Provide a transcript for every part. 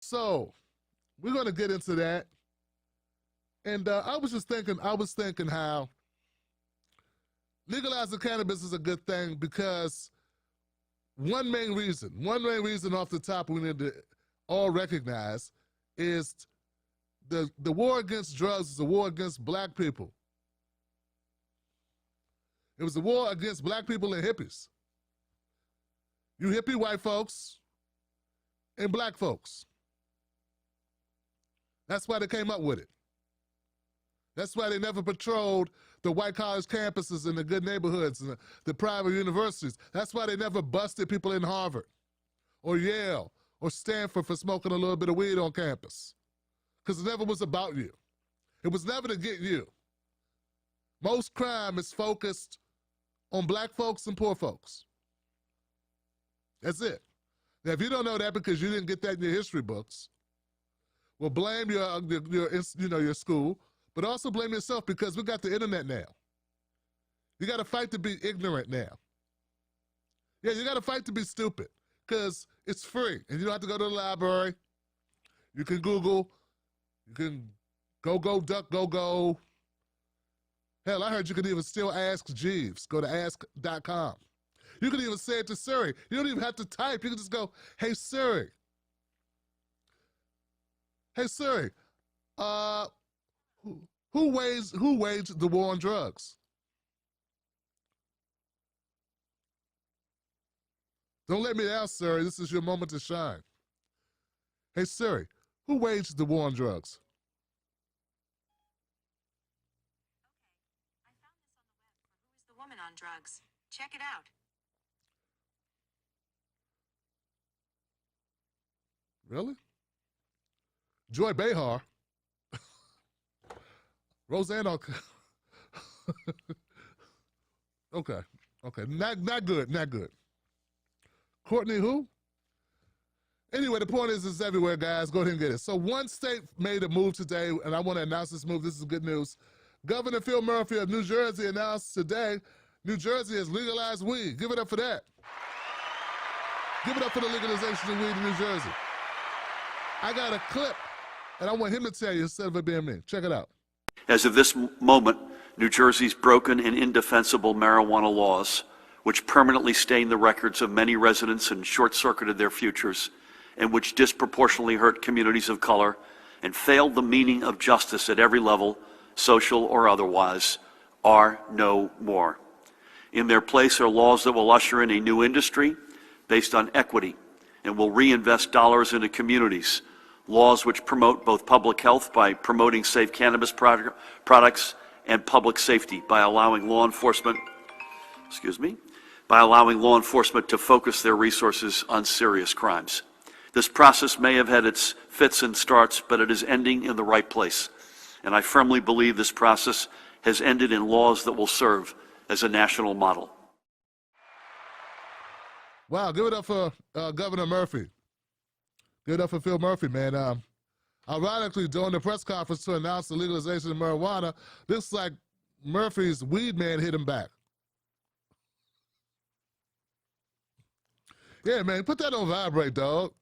So we're going to get into that. And I was thinking how legalizing cannabis is a good thing because one main reason off the top we need to all recognize is the war against drugs is a war against black people. It was a war against black people and hippies. You hippie white folks and black folks. That's why they came up with it. That's why they never patrolled the white college campuses and the good neighborhoods and the private universities. That's why they never busted people in Harvard or Yale or Stanford for smoking a little bit of weed on campus. Because it never was about you. It was never to get you. Most crime is focused on black folks and poor folks. That's it. Now, if you don't know that because you didn't get that in your history books, well, blame your school, but also blame yourself because we got the internet now. You got to fight to be ignorant now. Yeah, you got to fight to be stupid because it's free and you don't have to go to the library. You can Google. You can go, duck, go. Hell, I heard you could even still ask Jeeves. Go to ask.com. You can even say it to Siri. You don't even have to type. You can just go, hey, Siri. Hey, Siri, who waged the war on drugs? Don't let me down, Siri. This is your moment to shine. Hey, Siri, who waged the war on drugs? Okay, I found this on the web for Who is the Woman on Drugs. Check it out. Really? Joy Behar. Roseanne. Okay. Not good. Courtney who? Anyway, the point is it's everywhere, guys. Go ahead and get it. So one state made a move today, and I want to announce this move. This is good news. Governor Phil Murphy of New Jersey announced today New Jersey has legalized weed. Give it up for that. Give it up for the legalization of weed in New Jersey. I got a clip, and I want him to tell you instead of it being me. Check it out. As of this moment, New Jersey's broken and indefensible marijuana laws, which permanently stained the records of many residents and short-circuited their futures, and which disproportionately hurt communities of color and failed the meaning of justice at every level, social or otherwise, are no more. In their place are laws that will usher in a new industry based on equity and will reinvest dollars into communities, laws which promote both public health by promoting safe cannabis products and public safety by allowing law enforcement, to focus their resources on serious crimes. This process may have had its fits and starts, but it is ending in the right place. And I firmly believe this process has ended in laws that will serve as a national model. Wow, give it up for Governor Murphy. Give it up for Phil Murphy, man. Ironically, during the press conference to announce the legalization of marijuana, looks like Murphy's weed man hit him back. Yeah, man, put that on vibrate, dog.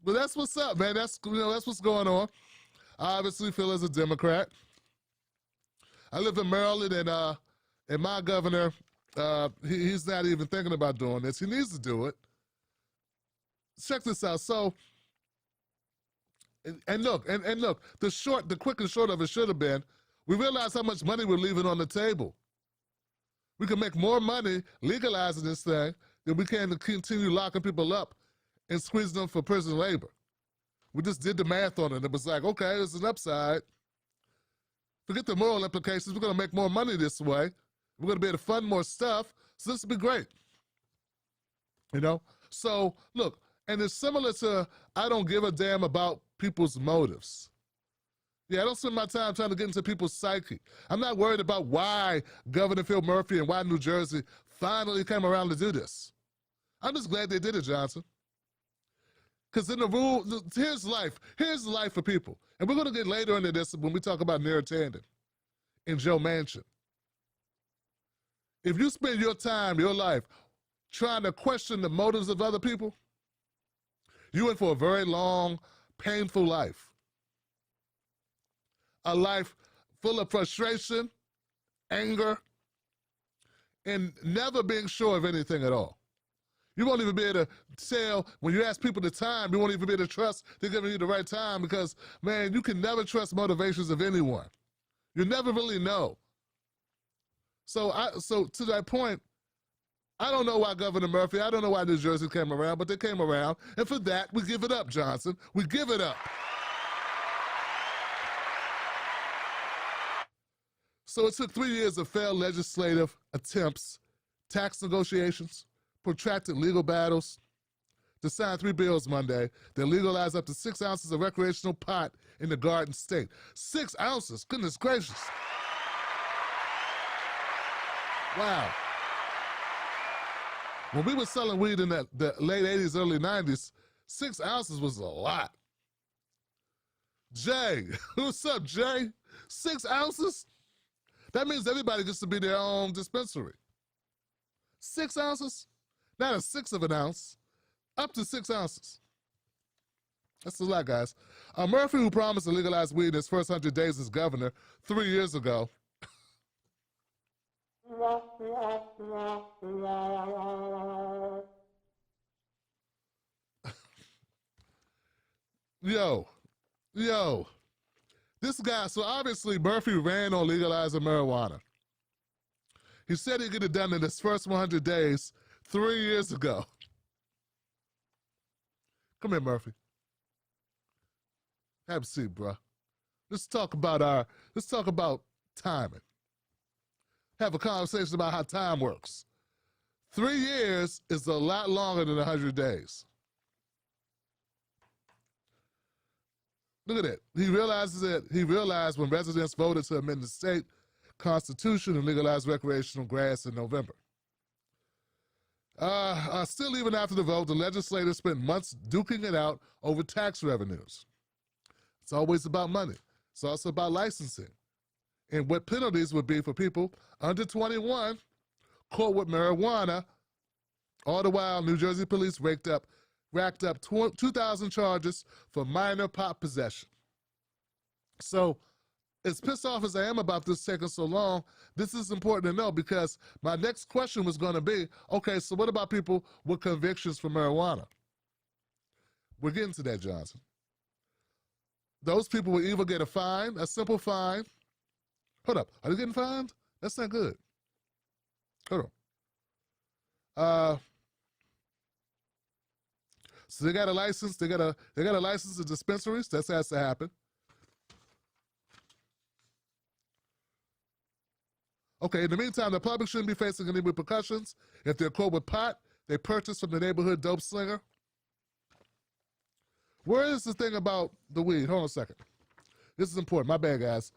But that's what's up, man. That's what's going on. I obviously feel as a Democrat. I live in Maryland, and my governor, he's not even thinking about doing this. He needs to do it. Check this out. So, and look, the quick and short of it should have been, we realize how much money we're leaving on the table. We can make more money legalizing this thing than we can to continue locking people up and squeezing them for prison labor. We just did the math on it. It was like, okay, there's an upside. Forget the moral implications. We're going to make more money this way. We're going to be able to fund more stuff. So this will be great. You know? So, look, and it's similar to I don't give a damn about people's motives. Yeah, I don't spend my time trying to get into people's psyche. I'm not worried about why Governor Phil Murphy and why New Jersey finally came around to do this. I'm just glad they did it, Johnson. Because in the rule, here's life. Here's life for people. And we're going to get later into this when we talk about Neera Tanden and Joe Manchin. If you spend your time, your life, trying to question the motives of other people, You in for a very long, painful life. A life full of frustration, anger, and never being sure of anything at all. You won't even be able to tell, when you ask people the time, you won't even be able to trust they're giving you the right time because, man, you can never trust motivations of anyone. You never really know. So to that point, I don't know why Governor Murphy, I don't know why New Jersey came around, but they came around. And for that, we give it up, Johnson. We give it up. So it took 3 years of failed legislative attempts, tax negotiations, protracted legal battles, to sign 3 bills Monday that legalize up to 6 ounces of recreational pot in the Garden State. 6 ounces, goodness gracious. Wow. When we were selling weed in the late 80s, early 90s, 6 ounces was a lot. Jay, what's up, Jay? 6 ounces? That means everybody gets to be their own dispensary. 6 ounces? Not a sixth of an ounce, up to 6 ounces. That's a lot, guys. Murphy, who promised to legalize weed in his first 100 days as governor 3 years ago, yo, this guy, so obviously Murphy ran on legalizing marijuana. He said he'd get it done in his first 100 days 3 years ago. Come here, Murphy. Have a seat, bro. Let's talk about timing. Have a conversation about how time works. 3 years is a lot longer than 100 days. Look at that. He realized when residents voted to amend the state constitution and legalize recreational grass in November. Still, even after the vote, the legislators spent months duking it out over tax revenues. It's always about money. It's also about licensing and what penalties would be for people under 21 caught with marijuana. All the while, New Jersey police racked up 2,000 charges for minor pot possession. So, as pissed off as I am about this taking so long, this is important to know because my next question was going to be, okay, so what about people with convictions for marijuana? We're getting to that, Johnson. Those people will either get a fine, a simple fine. Hold up, are they getting fined? That's not good. Hold on. So they got a license. They got a license to dispensaries. That has to happen. Okay. In the meantime, the public shouldn't be facing any repercussions if they're caught with pot they purchased from the neighborhood dope slinger. Where is the thing about the weed? Hold on a second. This is important. My bad, guys.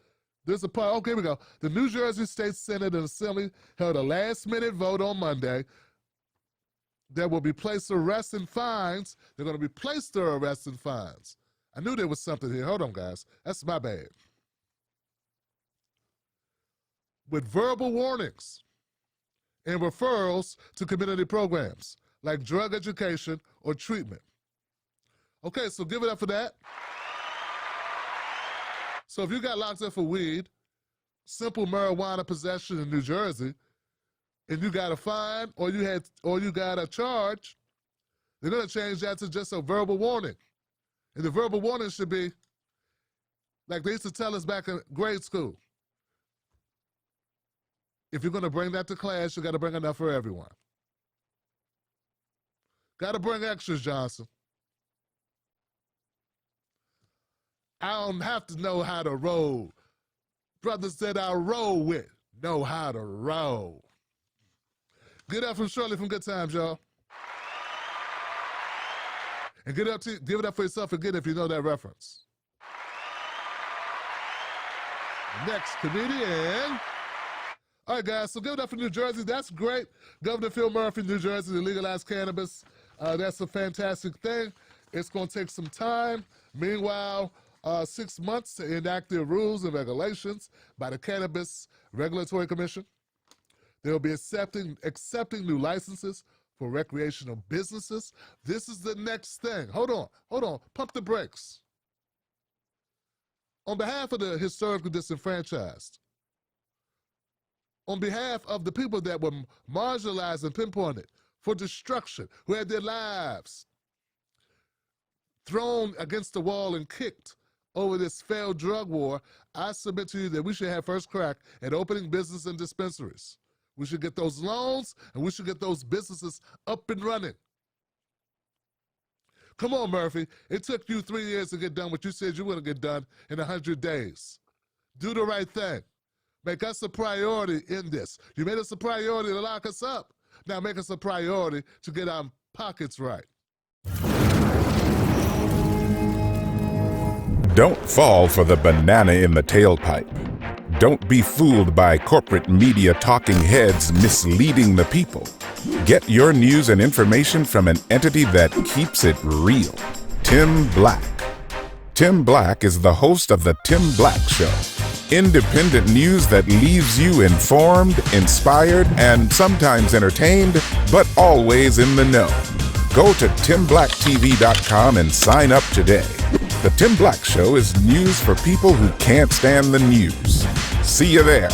There's a part. Okay, here we go. The New Jersey State Senate and Assembly held a last-minute vote on Monday. There will be placed arrests and fines. They're going to be placed their arrests and fines. I knew there was something here. Hold on, guys. That's my bad. With verbal warnings and referrals to community programs like drug education or treatment. Okay, so give it up for that. So if you got locked up for weed, simple marijuana possession in New Jersey, and you got a fine or you got a charge, they're gonna change that to just a verbal warning. And the verbal warning should be like they used to tell us back in grade school. If you're gonna bring that to class, you gotta bring enough for everyone. Gotta bring extras, Johnson. I don't have to know how to roll. Brothers that I roll with know how to roll. Get up from Shirley from Good Times, y'all. And give it up for yourself again if you know that reference. Next comedian. All right, guys, so give it up for New Jersey. That's great. Governor Phil Murphy, New Jersey, to legalize cannabis. That's a fantastic thing. It's going to take some time. Meanwhile, 6 months to enact their rules and regulations by the Cannabis Regulatory Commission. They will be accepting new licenses for recreational businesses. This is the next thing. Hold on, pump the brakes. On behalf of the historically disenfranchised, on behalf of the people that were marginalized and pinpointed for destruction, who had their lives thrown against the wall and kicked over this failed drug war, I submit to you that we should have first crack at opening business and dispensaries. We should get those loans, and we should get those businesses up and running. Come on, Murphy. It took you 3 years to get done what you said you were going to get done in 100 days. Do the right thing. Make us a priority in this. You made us a priority to lock us up. Now make us a priority to get our pockets right. Don't fall for the banana in the tailpipe. Don't be fooled by corporate media talking heads misleading the people. Get your news and information from an entity that keeps it real. Tim Black. Tim Black is the host of The Tim Black Show. Independent news that leaves you informed, inspired, and sometimes entertained, but always in the know. Go to timblacktv.com and sign up today. The Tim Black Show is news for people who can't stand the news. See you there.